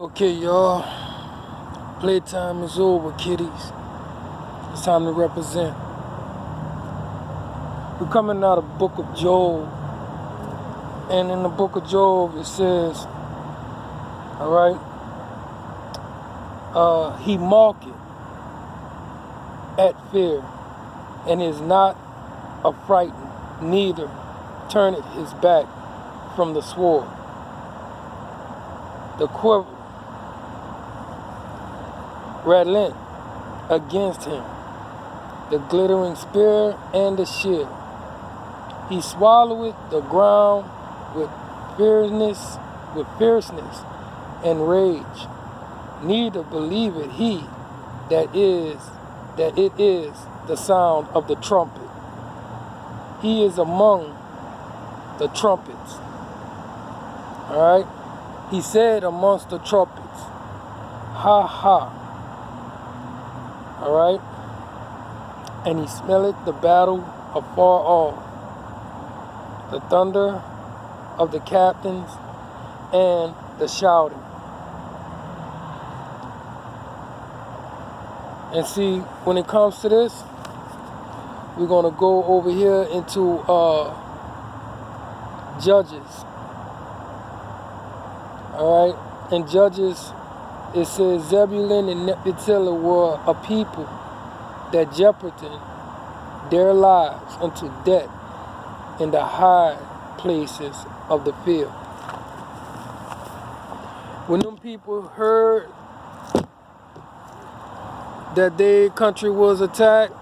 Okay, y'all. Playtime is over, kiddies. It's time to represent. We're coming out of the book of Job. And in the book of Job, it says, all right, he mocketh at fear and is not affrighted, neither turneth his back from the sword. The quiver relent against him, the glittering spear and the shield. He swalloweth the ground with fierceness and rage. Neither believeth he that it is the sound of the trumpet. He is among the trumpets. All right. He said amongst the trumpets, ha ha. All right. And he smelleth the battle afar off, the thunder of the captains and the shouting. And see, when it comes to this, we're going to go over here into Judges. All right. In Judges, it says Zebulun and Naphtali were a people that jeoparded their lives unto death in the high places of the field. When them people heard that their country was attacked,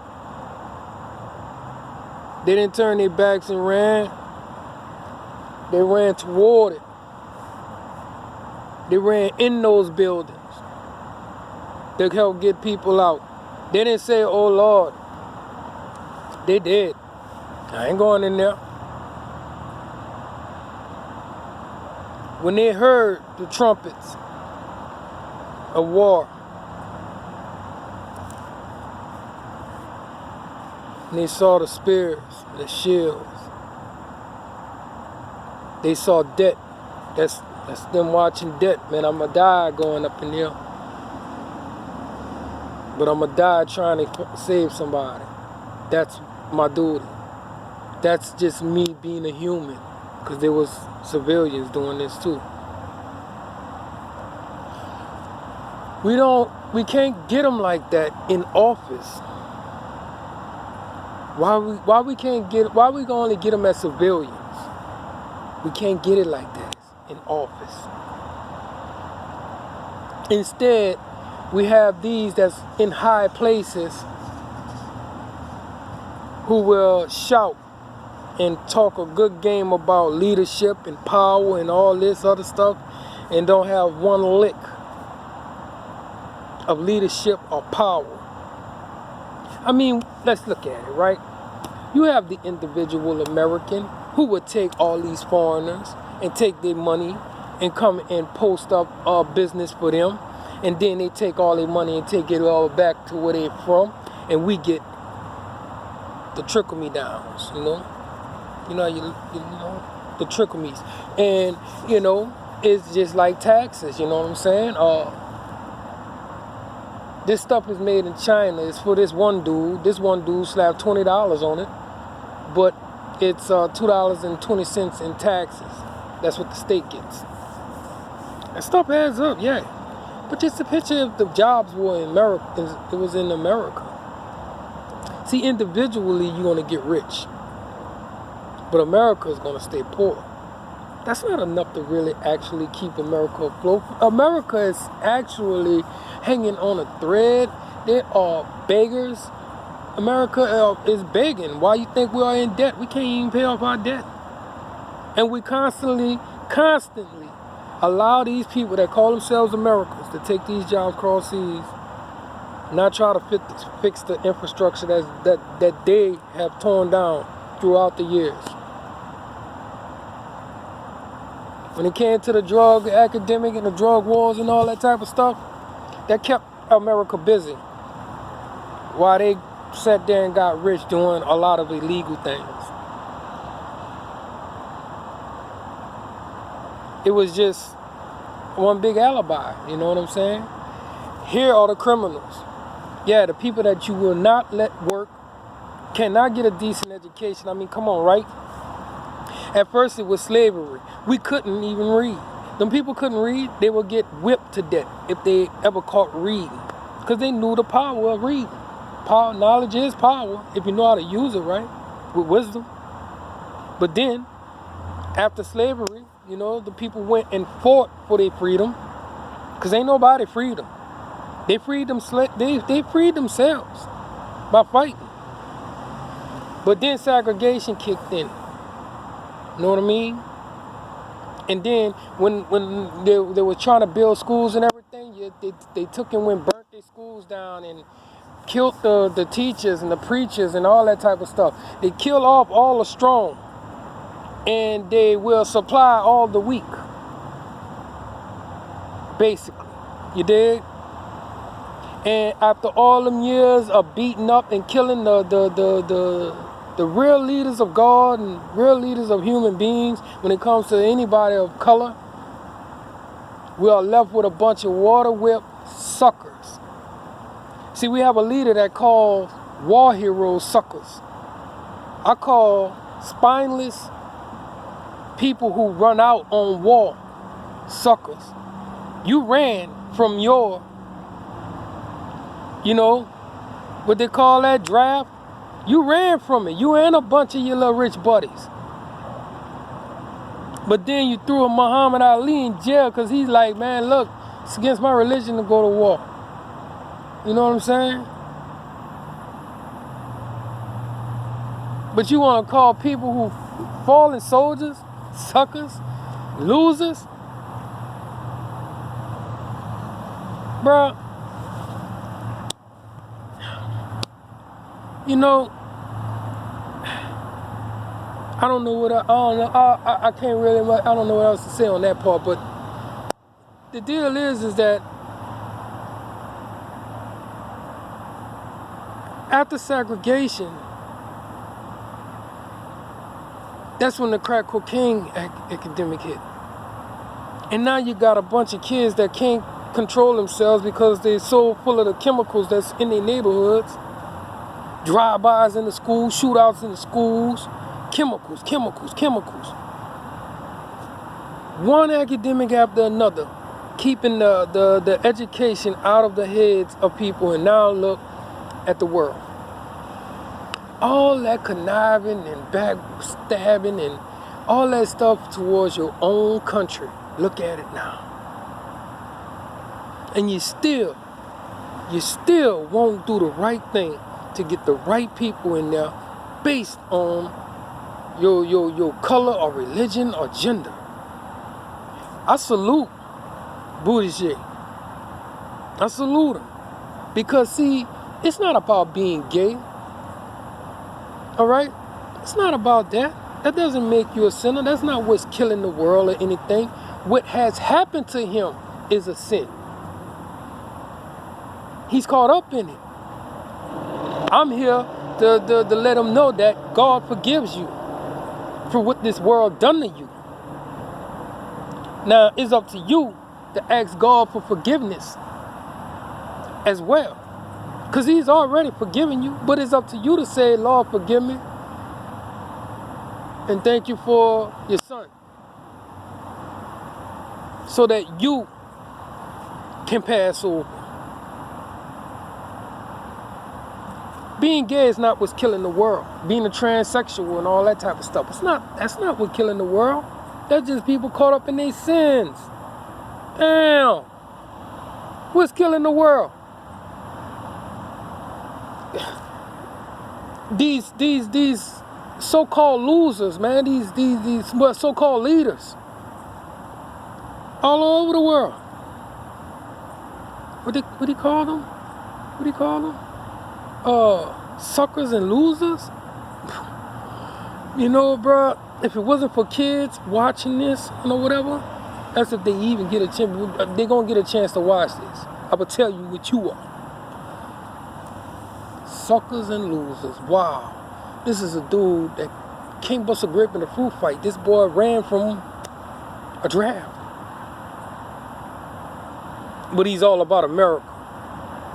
they didn't turn their backs and ran. They ran toward it. They ran in those buildings to help get people out. They didn't say, oh Lord. They did. I ain't going in there. When they heard the trumpets of war, and they saw the spears, the shields, they saw death. That's them watching death. Man, I'ma die going up in here. But I'ma die trying to save somebody. That's my duty. That's just me being a human. Because there was civilians doing this too. We can't get them like that in office. Why we gonna only get them as civilians? We can't get it like that in office. Instead, we have these that's in high places who will shout and talk a good game about leadership and power and all this other stuff and don't have one lick of leadership or power. I mean, let's look at it, right? You have the individual American who would take all these foreigners and take their money and come and post up a business for them, and then they take all their money and take it all back to where they're from, and we get the trickle-me-downs, you know, the trickle-me's, and it's just like taxes, you know what I'm saying? This stuff is made in China. It's for this one dude. This one dude slapped $20 on it, but it's $2.20 in taxes. That's what the state gets. That stuff adds up, yeah. But just a picture of the jobs were in America. It was in America. See, individually, you're going to get rich. But America is going to stay poor. That's not enough to really actually keep America afloat. America is actually hanging on a thread. There are beggars. America is begging. Why you think we are in debt? We can't even pay off our debt. And we constantly allow these people that call themselves Americans to take these jobs across seas, not try to fix the infrastructure that they have torn down throughout the years. When it came to the drug epidemic and the drug wars and all that type of stuff, that kept America busy while they sat there and got rich doing a lot of illegal things. It was just one big alibi. You know what I'm saying? Here are the criminals. Yeah, the people that you will not let work, cannot get a decent education. I mean, come on, right? At first it was slavery. We couldn't even read. Them people couldn't read. They would get whipped to death if they ever caught reading, because they knew the power of reading. Power, knowledge is power if you know how to use it right, with wisdom. But then, after slavery, you know, the people went and fought for their freedom, because ain't nobody freed them. They freed them. They freed themselves by fighting. But then segregation kicked in. You know what I mean? And then when they were trying to build schools and everything, they took and went burnt their schools down and killed the teachers and the preachers and all that type of stuff. They kill off all the strong, and they will supply all the weak. Basically, you dig? And after all them years of beating up and killing the real leaders of God and real leaders of human beings, when it comes to anybody of color, we are left with a bunch of water whipped suckers. See, we have a leader that calls war heroes suckers. I call spineless people who run out on war suckers. You ran from your, you know, what they call that, draft. You ran from it. You and a bunch of your little rich buddies. But then you threw a Muhammad Ali in jail because he's like, man, look, it's against my religion to go to war. You know what I'm saying? But you want to call people who fallen soldiers, suckers, losers? Bruh, you know, I don't know what I can't really, I don't know what else to say on that part, but the deal is that after segregation, that's when the crack cocaine epidemic hit. And now you got a bunch of kids that can't control themselves because they're so full of the chemicals that's in their neighborhoods. Drive-bys in the schools, shootouts in the schools, chemicals. One academic after another, keeping the education out of the heads of people, and now look at the world. All that conniving and backstabbing and all that stuff towards your own country. Look at it now. And you still won't do the right thing to get the right people in there based on your color or religion or gender. I salute Buttigieg. I salute him. Because see, it's not about being gay. All right? It's not about that. That doesn't make you a sinner. That's not what's killing the world or anything. What has happened to him is a sin. He's caught up in it. I'm here to let him know that God forgives you for what this world done to you. Now, it's up to you to ask God for forgiveness as well. Because he's already forgiven you. But it's up to you to say, Lord, forgive me. And thank you for your son. So that you can pass over. Being gay is not what's killing the world. Being a transsexual and all that type of stuff. That's not what's killing the world. That's just people caught up in their sins. Damn. What's killing the world? These so-called losers, man. These so-called leaders. All over the world. What do you call them? What do you call them? Suckers and losers. You know, bro, if it wasn't for kids watching this, you know, whatever, that's if they even get a chance. They're gonna get a chance to watch this. I will tell you what you are. Suckers and losers. Wow. This is a dude that can't bust a grip in a fruit fight. This boy ran from a draft. But he's all about America.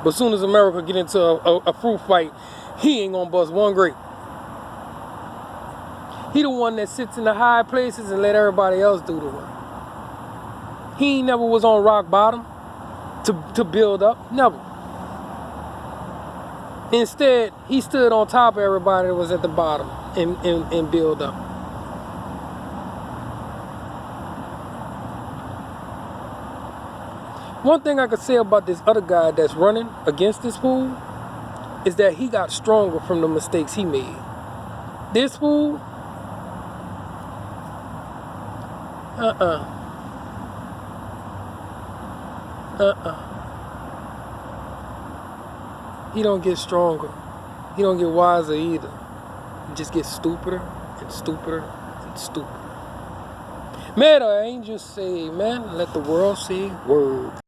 But as soon as America get into a fruit fight, he ain't gonna bust one grape. He the one that sits in the high places and let everybody else do the work. He ain't never was on rock bottom to build up. Never. Instead, he stood on top of everybody that was at the bottom and build up. One thing I could say about this other guy that's running against this fool is that he got stronger from the mistakes he made. This fool, he don't get stronger. He don't get wiser either. He just gets stupider and stupider and stupider. May the angels say amen. Let the world say word.